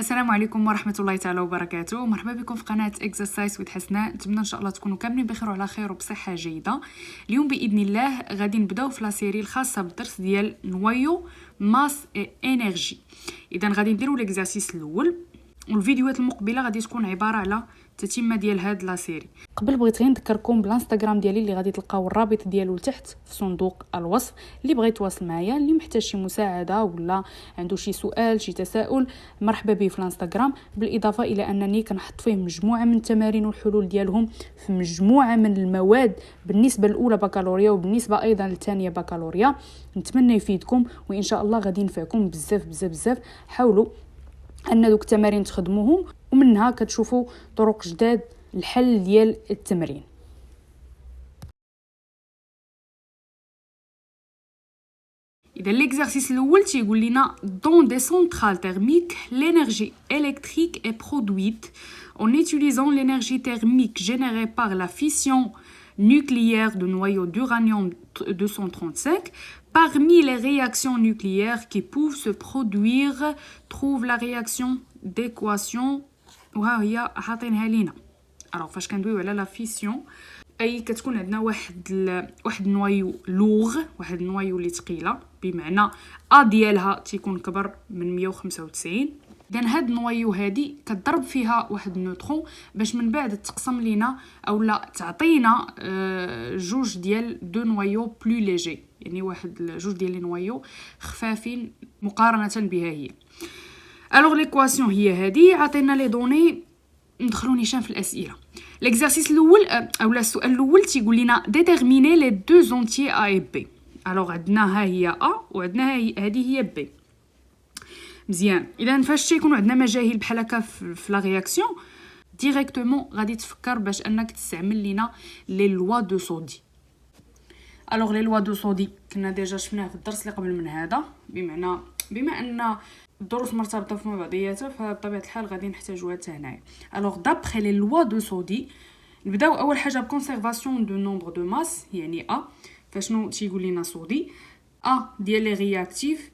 السلام عليكم ورحمه الله تعالى وبركاته. مرحبا بكم في قناه اكسرسايز ويت حسناء. نتمنى ان شاء الله تكونوا كاملين بخير وعلى خير وبصحه جيده. اليوم باذن الله غادي نبداو في لاسيري الخاصه بالدرس ديال نوايو ماس اي انرجي. اذا غادي نديروا ليكزارسيس الاول، والفيديوهات المقبله غادي تكون عباره على تتمه ديال هاد لاسيري. قبل بغيت غير نذكركم بالانستغرام ديالي اللي غادي تلقاو الرابط ديالو لتحت في صندوق الوصف. اللي بغى يتواصل معايا، اللي محتاج شي مساعده ولا عنده شي سؤال شي تساؤل، مرحبا به في الانستغرام. بالاضافه الى انني كنحط فيه مجموعه من التمارين والحلول ديالهم في مجموعه من المواد بالنسبه الاولى بكالوريا وبالنسبه ايضا للثانيه بكالوريا. نتمنى يفيدكم وان شاء الله غادي ينفعكم بزاف بزاف بزاف. حاولوا ان دوك التمارين تخدموهم ومنها كتشوفوا طرق جداد الحل ديال التمرين. إذا l'exercice الأول تيقول لنا dans des centrales thermiques l'énergie électrique est produite en utilisant l'énergie thermique générée par la fission nucléaire de noyaux d'uranium-235. Parmi les réactions nucléaires qui peuvent se produire, trouve la réaction d'équation وها هي حاطينها لينا. alors فاش كندويو على لا فيسيون اي كتكون عندنا واحد النوايو لوغ، واحد النوايو اللي ثقيله، بمعنى ا ديالها تيكون كبر من 195. اذا هاد النوايو هادي كتضرب فيها واحد النوترون باش من بعد تقسم لينا اولا تعطينا جوج ديال دو نوايو بلو ليجي، يعني جوج ديال لي نوايو خفافين مقارنه بها هي. الوغ ليكواسيون هي هادي، عطينا لي دوني. ندخلوا نيشان في الاسئله. ليكزارسيس الاول اولا السؤال الاول تيقول لنا ديتيرميني لي دو زونتيي ا اي بي. الوغ عندنا ها هي ا وعندنا هذه هي بي. مزيان. اذا فاش تيكونوا عندنا مجاهيل بحال هكا في لا رياكسيون ديريكتومون غادي تفكر باش انك تستعمل لينا لي لوا دو صودي. الوغ لي لوا دو صودي كنا ديجا شفناه في الدرس اللي قبل من هذا، بما ان الدروس مرتبطه في بعضياتها فبطبيعه الحال غادي نحتاجوها حتى هنايا. الوغ دابخي لي لوا دو صودي نبداو اول حاجه بكونسيرفاسيون دو نومبر دو ماس، يعني ا. فشنو تيقول لنا صودي ا ديال لي رياكتيف.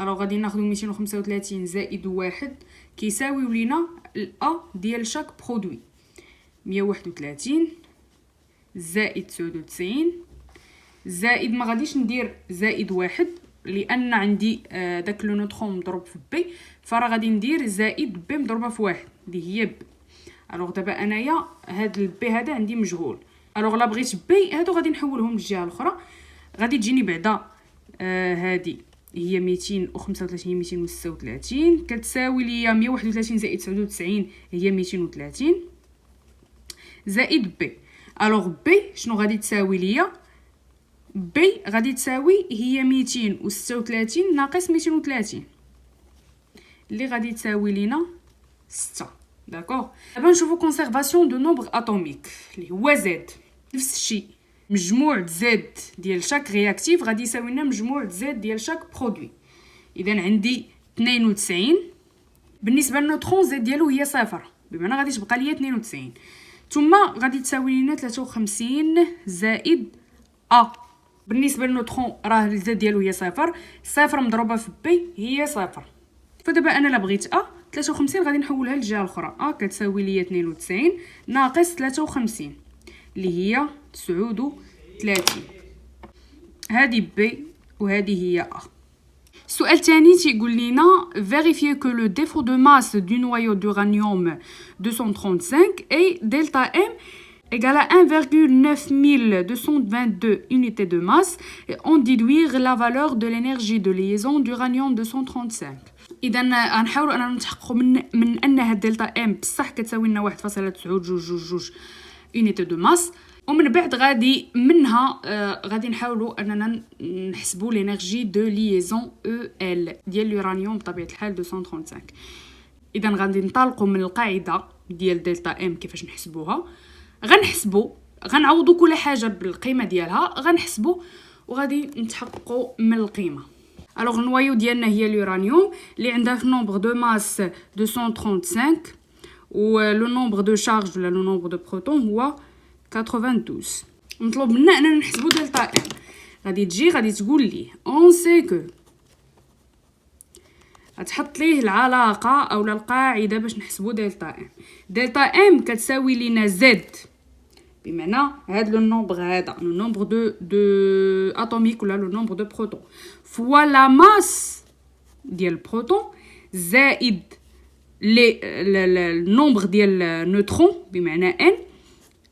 الوغ غادي ناخذ 235 زائد 1 كيساويو لينا الا ديال شاك برودوي 131 زائد 99 زائد ما غاديش ندير زائد 1 لان عندي داك لو نوترون مضروب في بي، فراه غادي ندير زائد بي مضروبه في 1 اللي هي بي. الوغ دابا انايا هاد البي هذا عندي مجهول. الوغ لا بغيت بي هادو غادي نحولهم للجهه الاخرى، غادي تجيني بعدا هادي هي 235 236 كتساوي ليا 131 زائد 99 هي 230 زائد بي. الوغ بي شنو غادي تساوي ليا؟ بي غادي تساوي هي 236 ناقص 230 اللي غادي تساوي لينا 6. داكوغ. دابا نشوفو كونسيرفاسيون دو نومبر اتوميك اللي هو زد. نفس الشيء مجموع زد ديال شاك رياكتيف غادي يساوي لنا مجموع زد ديال شاك برودوي. اذا عندي 92 بالنسبه للنوترون زد ديالو هي 0، بمعنى غادي تبقى ليا 92 ثم غادي تساوي لنا 53 زائد ا. بالنسبه للنوترون راه الزد ديالو هي 0 مضروبه في بي هي 0. فدابا انا لا بغيت ا 53 غادي نحولها للجهه الاخرى. ا كتساوي ليا 92 ناقص 53 اللي هي 39. هذه بي وهذه هي ا. السؤال الثاني تيقول لنا vérifier que le défaut de masse du noyau d'uranium 235 est delta M égale à 1,9222 unités de masse et en déduire la valeur de l'énergie de liaison d'uranium 235. اذا غنحاولوا اننا نتحققوا من ان هاد دلتا ام بصح كتساوي لنا 1.922 يونيتي دو ماس، ومن بعد غادي منها غادي نحاولوا اننا نحسبوا لينيرجي دو ليزون او ال ديال اليورانيوم بطبيعه الحال 235. اذا غادي ننطلقوا من القاعده ديال دلتا ام كيفاش نحسبوها. غنعوضوا كل حاجه بالقيمه ديالها، غنحسبوا وغادي نتحققوا من القيمه. الوغ النوايو ديالنا هي اليورانيوم اللي عندها في نومبر دو ماس 235 و لو نومبر دو شارج ولا لو نومبر دو بروتون هو 92. مطلوب منا اننا نحسبوا دلتا ام. غادي تقول لي اون سي كو غتحط ليه العلاقه او القاعده باش نحسبوا دلتا ام. دلتا ام كتساوي لينا زد، بمعنى هاد لو نومبر هذا لو نومبر دو اتوميك ولا لو نومبر دو بروتون فوا لا ماس ديال البروتون زائد لي النومبر ديال نوترون بمعنى ان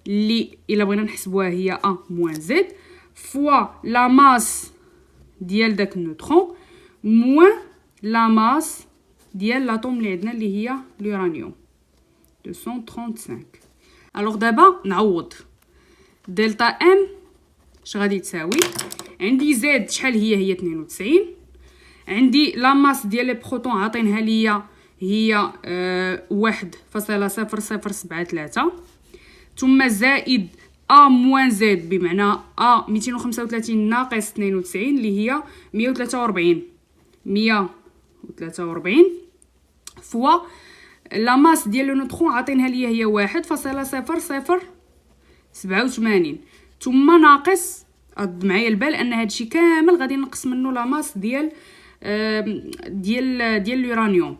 اللي الا بغينا نحسبوها هي ا موان زد فوا لا ماس ديال داك النوترون موان لا ماس ديال لاطوم اللي عندنا اللي هي اليورانيوم 235. الوغ دابا نعوض دلتا ام اش غادي تساوي. عندي زد شحال هي 92. عندي لا ماس ديال لي بروتون عاطينها ليا هي 1.0073 ثم زائد ا موان زد بمعنى ا 235 ناقص 92 اللي هي 143 فوا لا ماس ديال لو نوترون عاطينها ليا هي 1.0087 ثم ناقص رد معايا البال ان هادشي كامل غادي نقص منه لا ماس ديال اليورانيوم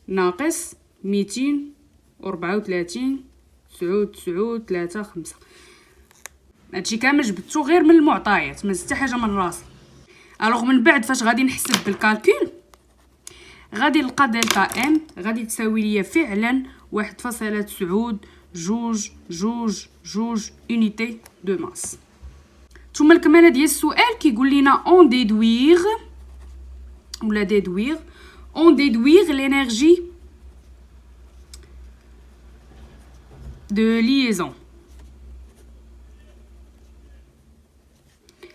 ناقص 234 9.935. هادشي كامل جبدتو غير من المعطيات ما زدت حاجه من راسي. الوغ من بعد فاش غادي نحسب بالكالكول غادي نلقى دلتا ام غادي تساوي ليا فعلا 1.922 اونيتي دو ماس. ثم الكماله ديال السؤال كيقول لنا اون ديدوير ولا ديدوير اون ديدوير لينيرجي de liaison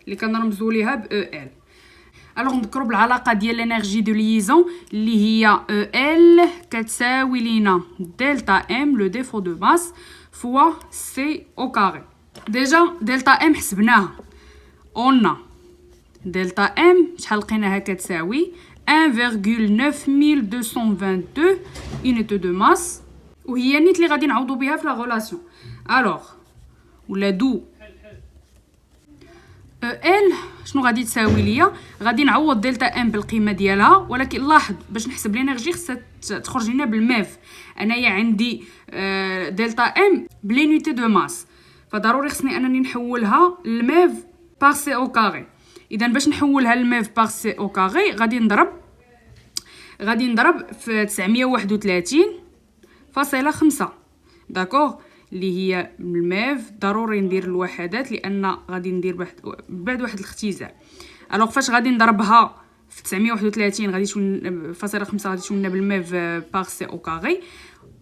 اللي كنرمزوا ليها ب ال. الوغ نذكروا بالعلاقه ديال لينيرجي دو ليزون اللي هي ال كتساوي لينا دلتا ام لو ديفو دو ماس فوا سي او كاري. ديجا دلتا ام حسبناها اون دلتا ام شحال لقيناها كتساوي 1.9222 unité de masse وهي نيت اللي غادي نعوضوا بها في لا غولاسيون. الوغ ولا دو ال شنو غادي تساوي ليا؟ غادي نعوض دلتا ام بالقيمه ديالها ولكن لاحظ باش نحسب لينيرجي خصها تخرج لنا بالميف. انايا عندي دلتا ام بلينيتي دو ماس فضروري خصني انني نحولها للميف بار سي او كاري. اذا باش نحولها للميف بار سي او كاري غادي نضرب في 931.5 داكوغ اللي هي الميف. ضروري ندير الوحدات لان غادي ندير بعد واحد الاختزال. الوغ فاش غادي نضربها في 931 غادي تكون فاصله 5 غادي تكون بالميف بار سي او كاري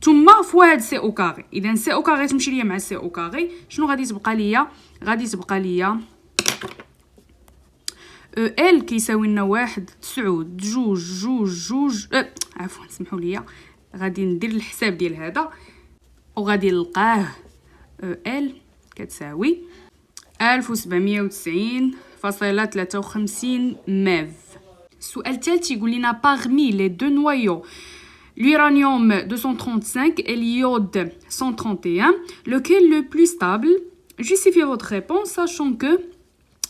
ثم فوا هاد سي او كاري. اذا سي او كاري تمشي ليا مع سي او كاري شنو غادي تبقى ليا؟ غادي تبقى ليا ال كيساوي لنا 1.922 عفوا سمحوا لي غادي ندير الحساب ديال هذا وغادي نلقاه ال كتساوي 1790.53 ميف. السؤال الثالث يقول لنا parmi les deux noyaux l'uranium 235 et l'iode 131 lequel le plus stable? Justifiez votre réponse sachant que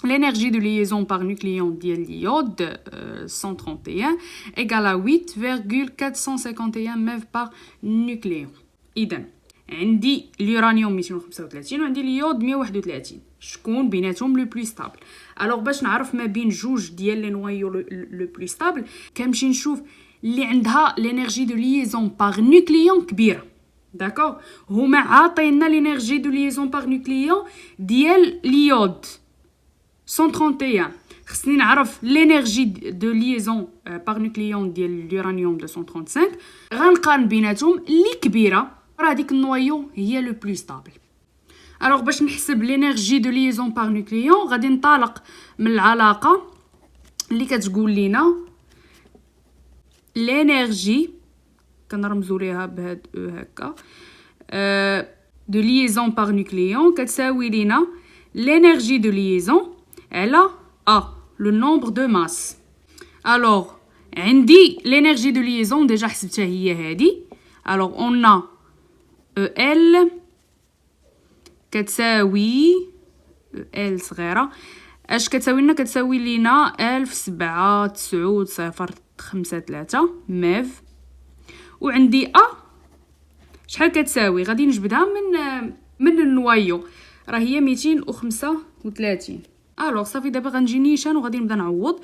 l'énergie de liaison par nucléon ديال l'iode 131 égale à 8.451 MeV par nucléon. إذن عندي اليورانيوم 235 وعندي اليود 131. شكون بيناتهم لو بلو ستابل؟ الوغ باش نعرف ما بين جوج ديال لي نوايو لو بلو ستابل كنمشي نشوف اللي عندها لينيرجي دو ليزون باغ نوكليون كبيره. داكوغ هما عاطينا لينيرجي دو ليزون باغ نوكليون ديال اليود 131. خصني نعرف لينيرجي دو ليزون باغ نوكليون ديال اليورانيوم 235 غنقارن بيناتهم اللي كبيره راه ديك النوايو هي لو بلو ستابل. الوغ باش نحسب لينيرجي دو ليزون باغ نوكليون غادي ننطلق من العلاقه اللي كتقول لينا لينيرجي كنرمزوا ليها بهاد هكا دو ليزون باغ نوكليون كتساوي لينا l'énergie de liaison على A le nombre de masse. alors عندي l'énergie de liaison déjà حسبتها هي هذه. alors on a EL كتساوي EL صغيره اش كتساوي لنا؟ كتساوي لينا 1790 5.3 ميف. وعندي شحال كتساوي؟ غادي نجبدها من النوايو، راه هي 235. الوغ صافي دابا غنجي نيشان وغادي نبدا نعوض.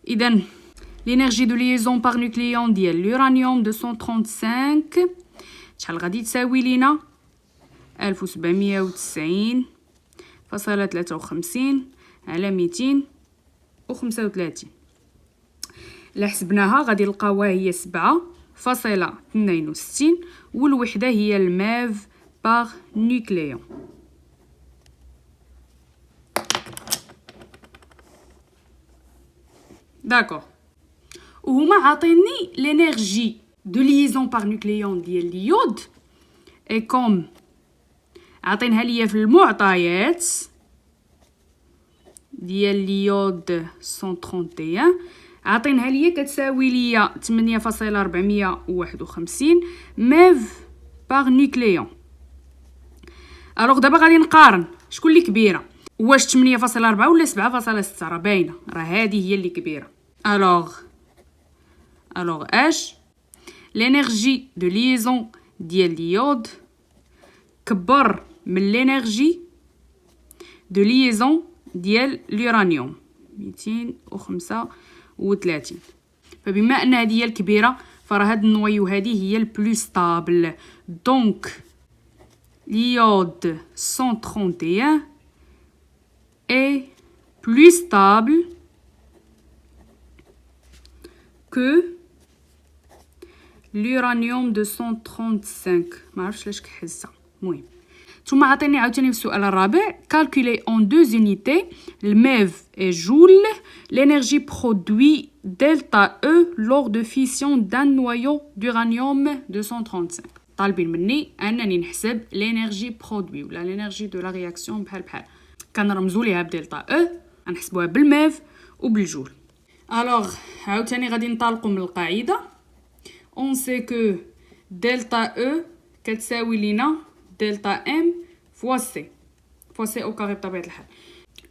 اذا l'énergie de liaison par nucléon ديال l'uranium 235 شحال غادي تساوي لينا؟ 1790.53 على 235. الا حسبناها غادي نلقاوها هي 7.62 والوحده هي الميف باغ نيكليون. داكوغ. وهما عاطيني لينيرجي دو ليزون باغ نيكليون ديال اليود اي كوم عاطينها ليا في المعطيات ديال اليود 131 عاطينها ليا كتساوي ليا 8.451 ميف باغ نيكليون. الوغ دابا غادي نقارن شكون اللي كبيره، واش 8.4 ولا 7.6؟ راه باينه، راه هذه هي اللي كبيره. الوغ اش لينيرجي دو ليزون ديال اليود كبر من لينيرجي دو ليزون ديال اليورانيوم 235. فبما ان هذه هي الكبيره فراه هاد النويو هذه هي البلو ستابل. دونك اليود 131 est plus stable que l'uranium 235. ما عرفتش علاش كحسه. المهم ثم عطيني عاوتاني في السؤال الرابع calculer en 2 unités le MeV et joule l'énergie produite delta E lors de fission d'un noyau d'uranium 235. طالبين مني انني نحسب l'energie produite ولا l'energie de la réaction بحال كنرمزوا ليها بدلتا او، غنحسبوها بالميف وبالجول. الوغ عاوتاني غادي نطلقوا من القاعده. اون سي كو دلتا او كتساوي لينا دلتا ام فوا سي او كاري بطبيعه الحال.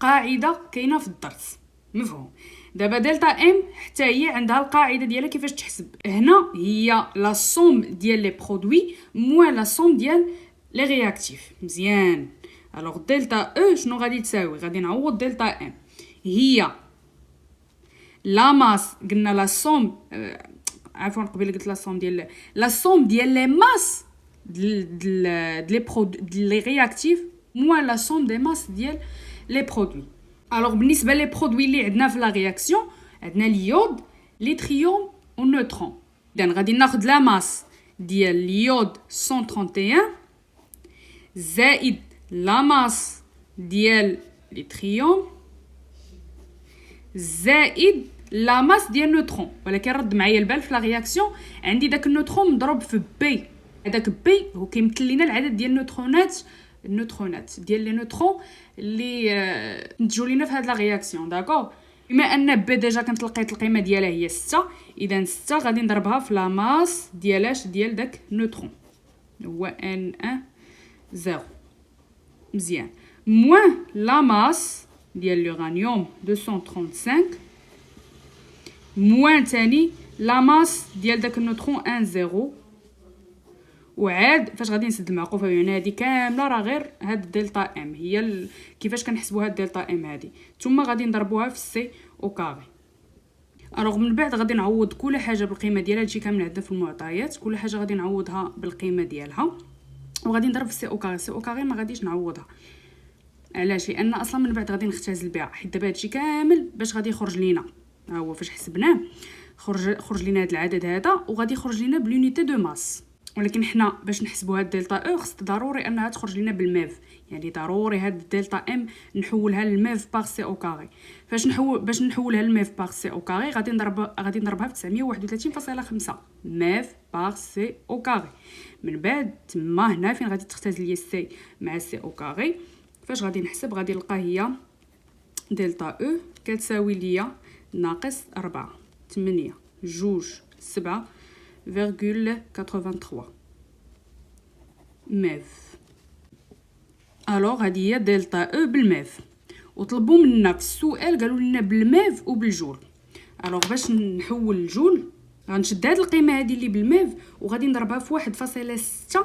قاعده كاينه في الدرس مفهوم. دابا دلتا ام حتى هي عندها القاعده ديالها كيفاش تحسب. هنا هي لا سوم ديال لي برودوي موان لا سوم ديال لي رياكتيف. مزيان. الوغ دلتا او شنو غادي تساوي؟ غادي نعوض دلتا ام هي لا ماس، قلنا لا سوم عفوا قبيله قلت لا سوم ديال لي ماس ديال لي رياكتيف موان لا سوم دي ماس ديال لي برودوي. الوغ بالنسبه لي برودوي اللي عندنا في لا رياكسيون عندنا اليود ليتريوم والنيوترون. اذا غادي ناخذ لا ماس ديال اليود 131 زائد لا ماس ديال ليتريوم زائد لا ماس ديال النيوترون. ولكن رد معايا البال في لا رياكسيون عندي داك النيوترون مضروب في بي. هذاك بي هو كيمثل لينا العدد ديال النيوترونات ديال لي نيوترون اللي نتجوا لينا في هاد لا رياكسيون. داكوغ. بما ان بي ديجا كنت لقيت القيمه ديالها هي 6، اذا 6 غادي نضربها في لا ماس ديال داك النيوترون هو ان 0. مزيان. موان لا ماس ديال اليورانيوم 235 موان تاني لا ماس ديال داك النيوترون 0. وعاد فاش غادي نسد المعقوفه يعني هذه كامله راه غير هاد دلتا ام هي كيفاش كنحسبوا هاد دلتا ام هذه، ثم غادي نضربوها في سي او كاري. الوغ من بعد غادي نعوض كل حاجه بالقيمه ديالها. هادشي كامل عندنا في المعطيات، كل حاجه غادي نعوضها بالقيمه ديالها وغادي نضرب في سي او كاري. سي او كاري ما غاديش نعوضها. علاش؟ لان اصلا من بعد غادي نختزل بها، حيت دابا هادشي كامل باش غادي يخرج لينا ها هو فاش حسبناه خرج لينا هاد العدد هذا وغادي يخرج لينا بلونيتي دو ماس. ولكن حنا باش نحسبوا هاد دلتا او خص ضروري انها تخرج لينا بالميف، يعني ضروري هاد دلتا ام نحولها للميف باغ سي او كاري. باش نحولها للميف باغ سي او كاري غادي نضربها في 931.5 ميف باغ سي او كاري. من بعد تما هنا فين غادي تختزل ليا سي مع سي او كاري، فاش غادي نحسب غادي نلقى هي دلتا او كتساوي ليا ناقص 4 8 2 7.83 ميف. الوغ هذه هي دلتا او بالميف. وطلبوا منا في السؤال قالوا لنا بالميف وبالجول. الوغ باش نحول الجول غنشد هاد القيمه هادي اللي بالميف وغادي نضربها في 1.6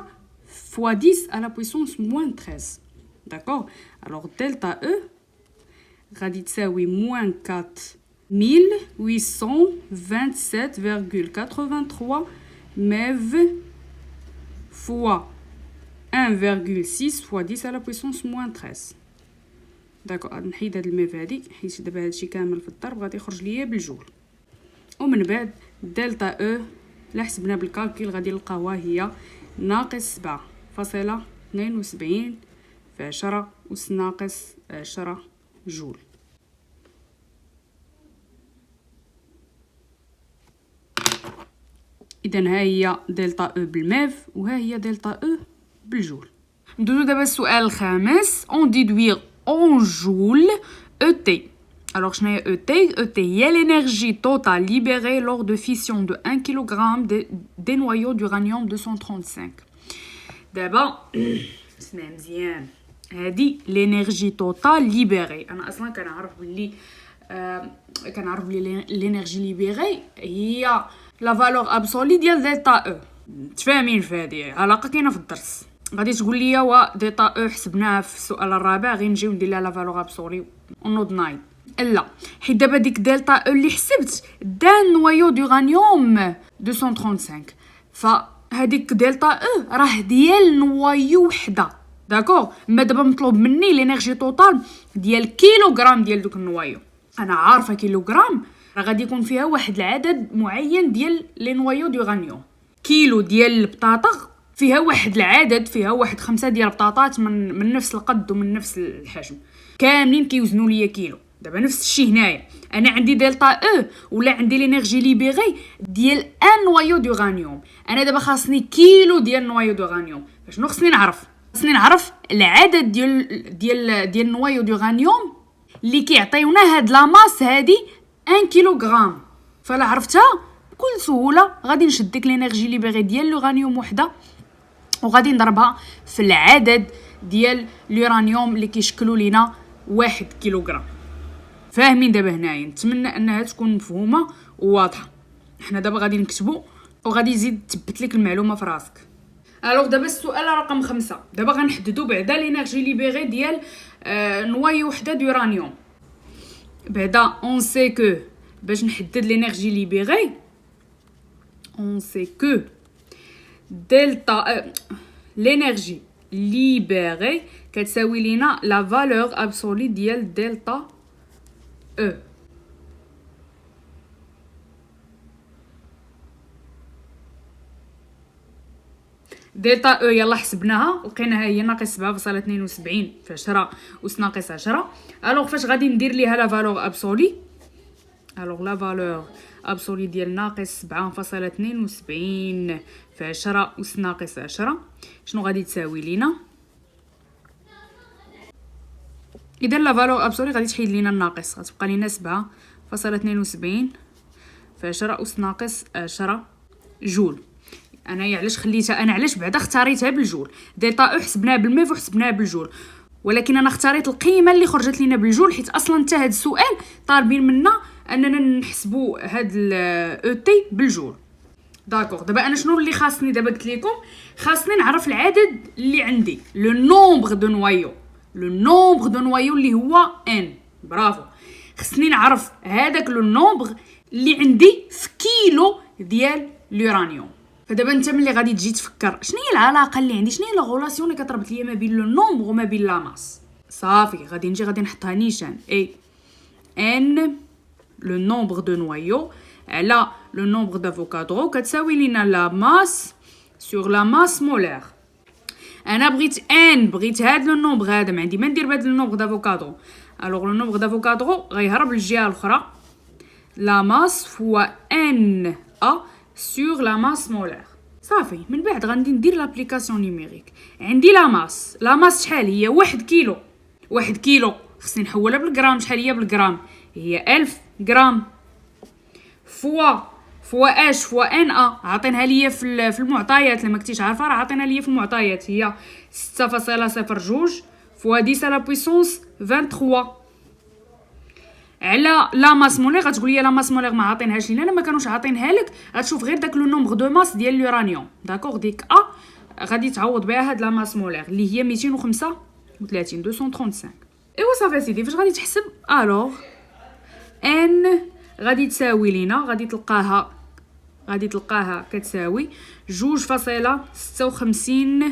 فوا 10 على بويسونس موان 13. داكوغ. الوغ دلتا او غادي تساوي موان 4827,83 ميف فوا 1,6 فوا 10 على بويسونس موان 13. داكو غادي نحيد هاد الميف هادي حيت دابا هادشي كامل في الضرب غادي يخرج ليا بالجول. ومن بعد دلتا او لا حسبنا بالكالكيل غادي نلقاوها هي ناقص 7.72 في 10 أس ناقص 10 جول. اذا ها هي دلتا او بالميف وها هي دلتا او بالجول. ندوزو دابا السؤال الخامس. اون ديدوير اون جول او تي. Alors, ET est l'énergie totale libérée lors de fission de 1 kg des noyaux d'uranium 235. D'abord, اسمع مزيان. هذه l'énergie totale libérée. أنا أصلاً كنعرف بلي l'énergie libérée هي la valeur absolue ديال دلتا او. تفاهمين في هذه علاقة كاينة في الدرس. غادي تقول لي وا دلتا او حسبناها في السؤال الرابع غير نجيو ندير لها لا فالور ابسولي ونوض نايض. لا حيت دابا ديك دلتا او اللي حسبت دان نوايو دورانيوم 235 فهاديك دلتا او راه ديال نوايو وحده. داكوغ. ما دابا مطلوب مني لينيرجي توتال ديال كيلوغرام ديال دوك النوايو. انا عارفه كيلوغرام راه غادي يكون فيها واحد العدد معين ديال لي نوايو دورانيوم. كيلو ديال البطاطا فيها واحد العدد، فيها واحد 5 ديال البطاطات من نفس القد ومن نفس الحجم كاملين كيوزنوا ليا كيلو. دابا نفس الشيء هنايا انا عندي دلتا او ولا عندي لينيرجي ليبيغي ديال ان نوايو دورانيوم. انا دابا خاصني كيلو ديال نوايو دورانيوم. شنو خصني نعرف؟ خصني نعرف العدد ديال نوايو دورانيوم اللي كيعطيونا هاد لا ماس هادي 1 كيلوغرام. فلا عرفتها بكل سهوله غادي نشد ديك لينيرجي ليبيغي ديال اليورانيوم وحده وغادي نضربها في العدد ديال اليورانيوم اللي كيشكلوا لينا 1 كيلوغرام. فاهمين دابا هنايا؟ نتمنى انها تكون مفهومه وواضحه. حنا دابا غادي نكتبوا وغادي يزيد تثبت لك المعلومه في راسك. الوغ دابا السؤال رقم 5. دابا غنحددوا بعدا لينيرجي ليبيغي ديال نوايو وحده دورانيوم. بعدا اون سي كو باش نحدد لينيرجي ليبيغي اون سي كو دلتا l'énergie libérée كتساوي لينا لا فالور ابسولي ديال دلتا او. دلتا او يلا حسبناها لقيناها هي ناقص 7.72 في 10 أس ناقص 10. الوغ فاش غادي ندير ليها لا فالور ابسولي الوغ لا فالور ابسولي ديال ناقص 7.72 في 10 أس ناقص 10 شنو غادي تساوي لينا؟ اذا لا فالور ابسولي غادي تحيد لينا الناقص غتبقى لينا 7.72 في 10 أس ناقص 10 جول. انا علاش خليتها علاش بعدا اختاريتها بالجول؟ دلتا او حسبناها بالميف وحسبناها بالجول ولكن انا اختاريت القيمه اللي خرجت لينا بالجول حيت اصلا حتى هذا السؤال طالبين منا اننا نحسبوا هاد الاو تي بالجول. داكوغ. دابا انا شنو اللي خاصني دابا قلت لكم خاصني نعرف العدد اللي عندي لو نومبر دو نوايو اللي هو ان. برافو. خصني نعرف هذاك لو نومبر اللي عندي في كيلو ديال اليورانيوم. فدابا انت ملي غادي تجي تفكر شنو هي العلاقه اللي عندي، شنو هي لا غولاسيون اللي كتربط ليا ما بين لو نومبر وما بين لا ماس. صافي غادي نحطها نيشان اي ان لو نومبر دو نوايو على لو نومبر دافوكادرو كتساوي لينا لا ماس سور لا ماس مولير. انا بغيت هاد لو نومبر هذا ما عندي ما ندير بهاد لو نومبر دافوكادرو. الوغ لو نومبر دافوكادرو غيهرب للجهه الاخرى لا ماس فوا ان ا سور لا ماس مولير. صافي من بعد غندي ندير لابليكاسيون نيميريك. عندي لا ماس شحال هي 1 كيلو. 1 كيلو خصني نحولها بالغرام. شحال هي بالغرام؟ هي 1000 غرام فوا اش فوا ان ا عاطينها ليا في المعطيات. لما كنتيش عارفه راه عاطينها ليا في المعطيات هي 6.02 فوا 10 على بويسونس 23. على لا ماس مولير. غتقول لي لا ماس مولير ما عاطينهاش لينا، انا ما كانوش عاطينها لك. غتشوف غير داك لو نومبر دو ماس ديال اليورانيوم، داكوغ. ديك غادي تعوض بها هاد لا ماس مولير اللي هي 235 235. ايوا صافي سيدي، فاش غادي تحسب الوغ ان غادي تساوي لينا، غادي تلقاها كتساوي 2.56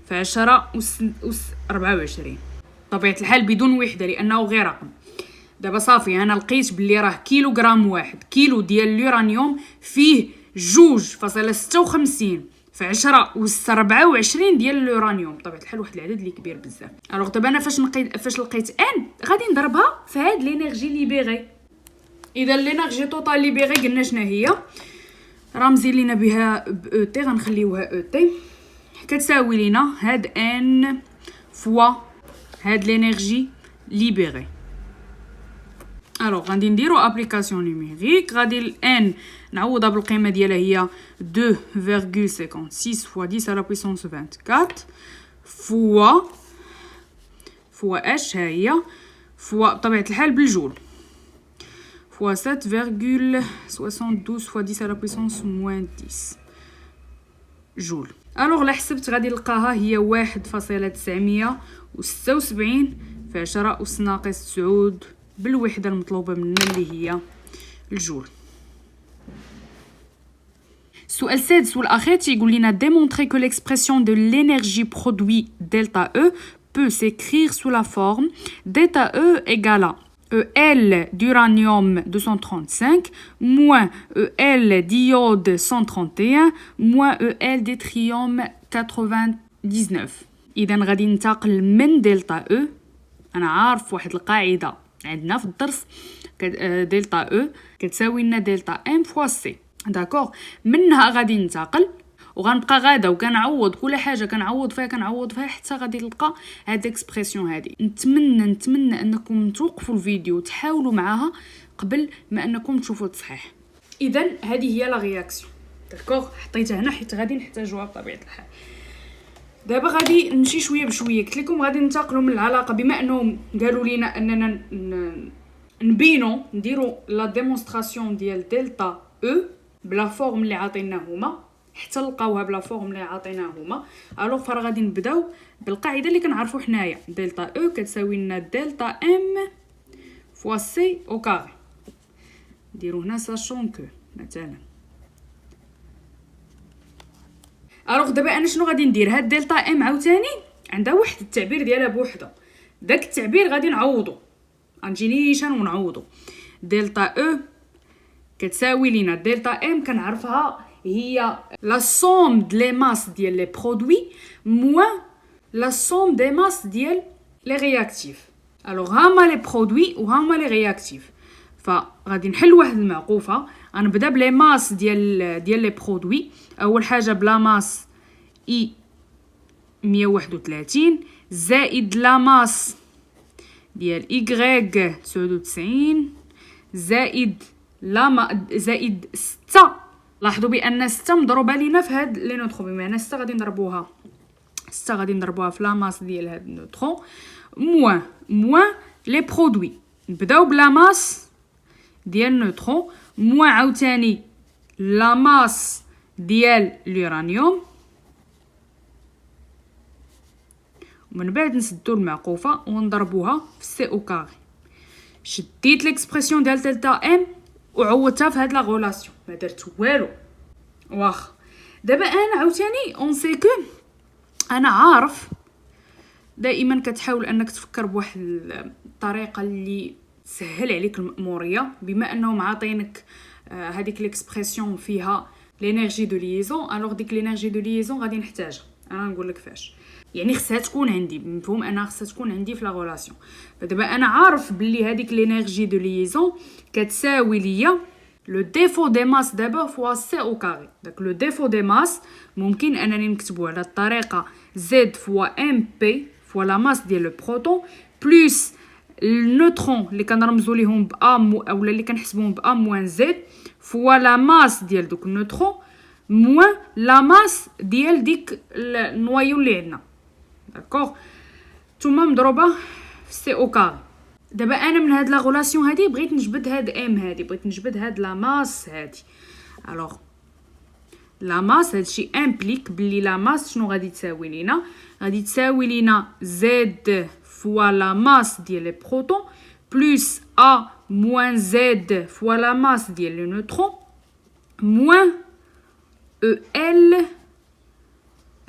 في 10 أس 24 طبيعة الحال بدون وحدة لأنه غير رقم. دابا صافي أنا لقيت بلي راه كيلوغرام واحد كيلو ديال اليورانيوم فيه 2.56 في 10 أس 24 ديال اليورانيوم. بطبيعة الحال واحد العدد اللي كبير بزاف. الوغ دابا أنا فاش لقيت ان غادي نضربها في هاد لينيرجي ليبيغي. إذا لينيرجي توتال ليبيغي قلنا شنا هي، رمزي لينا بها ب تي، غنخليوها تي، كتساوي لينا هاد ان فوا هاد لينيرجي ليبيغي. الوغ غادي نديرو ابليكاسيون نيميريك. غادي الان نعوضها بالقيمه ديالها هي 2.56 فوا 10 على بويسونس 24 فوا اش ها هي فوا بطبيعه الحال بالجول فوا 7.72 فوا 10 على بويسونس موان 10 جول. الوغ لا حسبت غادي نلقاها هي 1.976 في 10 أس ناقص 9 بالوحدة المطلوبة منا اللي هي الجول. السؤال السادس والأخير تيقول لنا démontrer que l'expression de l'énergie produit delta E peut s'écrire sous la forme delta E égale à EL d'uranium 235 moins EL d'iode 131 moins EL d'yttrium 99. إذا غادي ننتقل من دلتا O. أنا عارف واحد القاعدة عندنا في الدرس دلتا O كتساوي لنا دلتا M فوا سي، داكوغ. منها غادي ننتقل وغنبقى غادا وكنعوض كل حاجه كنعوض فيها حتى غادي نلقى هاد الاكسبرسيون هادي. نتمنى انكم توقفوا الفيديو وتحاولوا معاها قبل ما انكم تشوفوا التصحيح. اذا هذه هي لا رياكسيون، داكوغ. حطيتها هنا حيت غادي نحتاجوها بطبيعه الحال. دابا غادي نمشي شويه بشويه. قلت لكم غادي ننتقلوا من العلاقه، بما انهم قالوا لينا اننا نبينو نديروا لا ديمونستراسيون ديال دلتا او بلا فورم اللي عطيناهما حتى لقاوها بلا فورم اللي عطيناهما. الوغ فرا غادي نبداو بالقاعده اللي كنعرفوا حنايا، دلتا او كتساوي لنا دلتا ام فوا سي او كاري. نديرو هنا ساشون كو مثلا. الوغ دابا انا شنو غادي ندير؟ هاد دلتا ام عاوتاني عندها واحد التعبير ديالها بوحده، داك التعبير غادي نعوضو، غنجي نيشان ونعوضو. دلتا او كتساوي لينا دلتا ام كنعرفها هي لا سوم د لي ماس ديال لي برودوي موان لا سوم دي ماس ديال لي رياكتيف. الوغ هما لي برودوي وهما لي رياكتيف. فغادي نحل واحد المعقوفه. غنبدا بلي ماس ديال لي برودوي. اول حاجه بلا ماس اي 131 زائد لا ماس ديال ايغريك 99 زائد زائد 6. لاحظوا بان 6 مضروبه لينا في هاد لي نوترون، بمعنى 6 غادي نضربوها في لا ماس ديال هاد النوترون موان لي برودوي. نبداو بلا ماس ديال النوترون موان عاوتاني لا ماس ديال اليورانيوم، ومن بعد نسدو المعقوفه ونضربوها في سي او كاري. شديت ليكسبرسيون ديال دلتا ام وعوضتها في هاد لا غولاسيون، ما درت والو. واخ دابا انا عاوتاني اون سي كو انا عارف دائما كتحاول انك تفكر بواحد الطريقه اللي تسهل عليك المأموريه، بما انهم عاطينك هذيك ليكسبرسيون فيها لينيرجي دو ليزون. الوغ ديك لينيرجي دو ليزون غادي نحتاجها، انا نقول لك فاش، يعني خصها تكون عندي، مفهوم انا خصها تكون عندي في لا غولاسيون. فدابا انا عارف بلي هذيك لينيرجي دو ليزون كتساوي ليا لو ديفو دي ماس دابا فوا سي او كاري. داك لو ديفو دي ماس ممكن انني نكتبو على الطريقه زد فوا ام بي فوا لا ماس ديال لو بروتون بلس النوترون اللي كنرمزوا ليهم ب ا اولا اللي كنحسبوهم ب ا موان زد فوا لا ماس ديال دوك النوترون موان لا ماس ديال ديك النوايو اللي عندنا، داكوغ، ثم مضروبه في سي او كاري. دابا انا من هاد لا غولاسيون هادي بغيت نجبد هاد ام هادي، بغيت نجبد هاد لا ماس هادي. الوغ لا ماس هادشي امبليك بلي لا ماس شنو غادي تساوي لينا؟ غادي تساوي لينا زد فوا لا ماس ديال لي بروتون بلس ا موان زد فوا لا ماس ديال لي نوترون موان او ال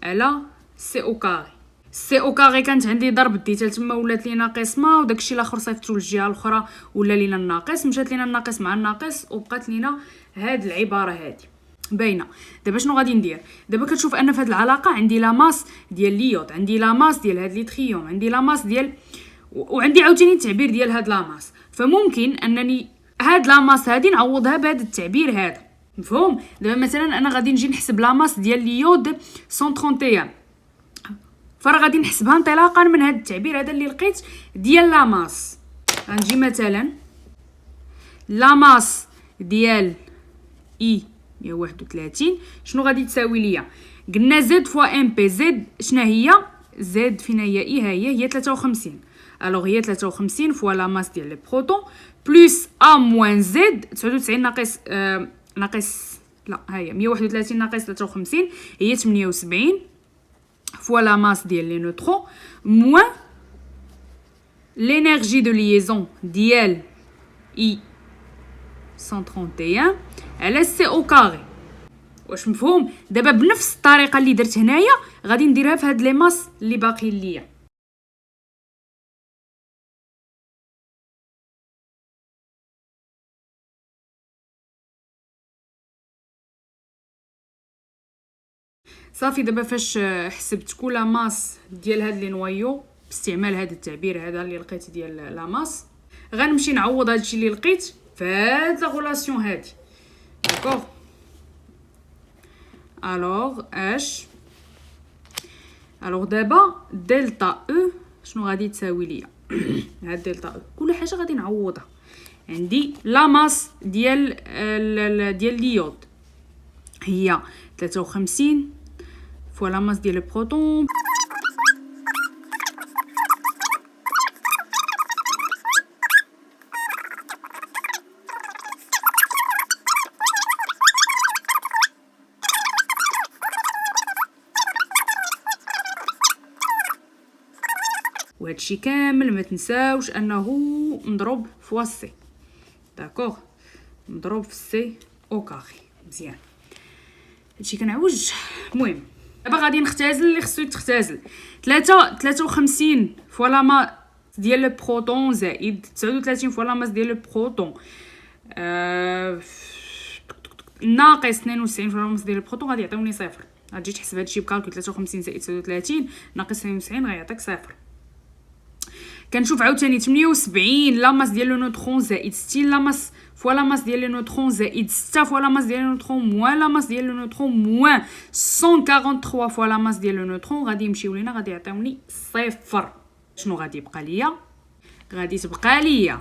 على سي او كاري. سي او كاري كانت عندي ضرب ديتها تما ولات لي ناقص ما، وداكشي الاخر صيفطو للجهه الاخرى ولا لينا الناقص، مشات لينا الناقص مع الناقص وبقات لينا هاد العباره هادي باينه. دابا شنو غادي ندير؟ دابا كتشوف ان في هاد العلاقه عندي لا ماس ديال ليود، عندي لا ماس ديال هاد ليتريوم، عندي لا ماس ديال وعندي عاوتاني التعبير ديال هاد لا ماس، فممكن انني هاد لا ماس هادي نعوضها بهذا التعبير هذا. مفهوم؟ دابا مثلا انا غادي نجي نحسب لا ماس ديال ليود 131، فراه غادي نحسبها انطلاقا من هذا التعبير هذا اللي لقيت ديال لا ماس. غنجي مثلا لا ماس ديال اي 131 شنو غادي تساوي ليا؟ قلنا زد فوا ام بي. زد شنو هي؟ زد فينا هي اي، هي 53. الوغ هي 53 فوا لا ماس ديال لي بروتون بلس ا موان زد 99 ناقص ناقص لا هي 131 ناقص 53 هي 78 فوا لا ماس ديال لي نوترون موان l'énergie de liaison ديال I 131 على سي او كاري. واش مفهوم؟ دابا بنفس الطريقه اللي درت هنايا غادي نديرها في هاد لي ماس اللي باقيين ليا. صافي دابا فاش حسبت كل ماس ديال هاد لي نوايو باستعمال هذا التعبير هذا اللي لقيت ديال لا ماس، غنمشي نعوض هادشي اللي لقيت في هاد لا غولاسيون هادي. داكوغ؟ الوغ اش الوغ دابا دلتا او شنو غادي تساوي ليا؟ هاد دلتا او كل حاجه غادي نعوضها. عندي لا ماس ديال ديال ليود هي 53 فوا لا ماس ديال البروتون وهادشي كامل ما تنساوش انه مضروب فوا سي. داكوغ؟ مضروب في سي او كاري. مزيان هادشي كنعوج. المهم دابا غادي نختازل اللي خصو يتختازل. 53 فوا لا ماس ديال البروتون زائد 39 فوا لا ماس ديال البروتون ناقص 92 فوا لا ماس ديال البروتون غادي يعطيوني صفر. غتجي تحسب هادشي بكالكول 53 زائد 39 ناقص 92 غيعطيك صفر. كنشوف عاوتاني 78 لا ماس ديال لو نوترون زائد 60 لا ماس فوا لا ماس ديال لو نوترون زائد 6 فوا لا ماس ديال لو نوترون موان لا ماس ديال لو نوترون موان 143 فوا لا ماس ديال لو نوترون غادي يمشيو لينا غادي يعطيوني صفر. شنو غادي يبقى ليا؟ غادي تبقى ليا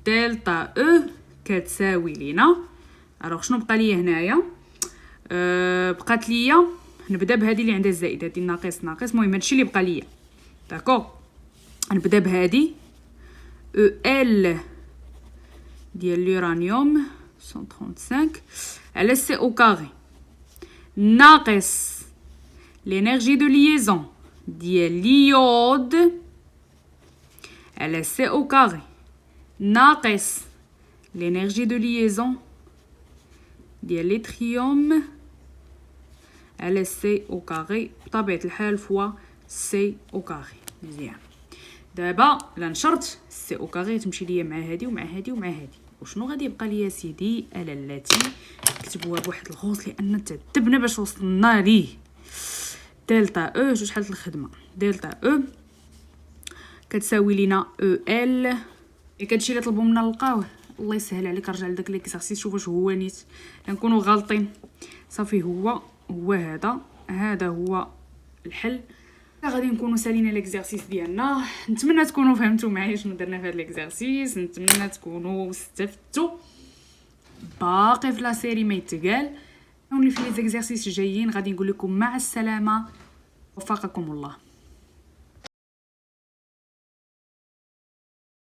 دلتا او كتساوي لينا. الوغ شنو بقى ليا هنايا؟ بقات ليا نبدا بهذه اللي عندها الزائد، هذه ناقص ناقص. المهم هادشي اللي بقى ليا. داكوغ؟ نبدا بهذه او ال ديال l'uranium 135 على سي او كاري ناقص l'énergie de liaison ديال l'iode على سي او كاري ناقص l'énergie de liaison ديال ليتريوم على سي او كاري بطبيعة الحال فوا سي او كاري. مزيان دابا لا نشرت سي او كاري تمشي ليا مع هادي ومع هادي ومع هادي. وشنو غادي يبقى ليا سيدي؟ الا التي كتبوها بواحد الغوص لان تعذبنا باش وصلنا ليه. دلتا او جوج حالة الخدمه. دلتا او كتساوي لينا او ال كتمشي اللي طلبوا منا نلقاوه. الله يسهل عليك رجع لداك ليكزارسيس شوف واش هو نيت نكونوا غالطين. صافي هو هذا هو الحل. غادي نكونوا سالينا ليكزارسيس ديالنا. نتمنى تكونوا فهمتوا معايا شنو درنا في هذا ليكزارسيس، نتمنى تكونوا استفدتوا. باقي في لا سيري ما يتقال. ونولي في لي زيكزارسيس الجايين غادي نقول لكم مع السلامه وفقكم الله.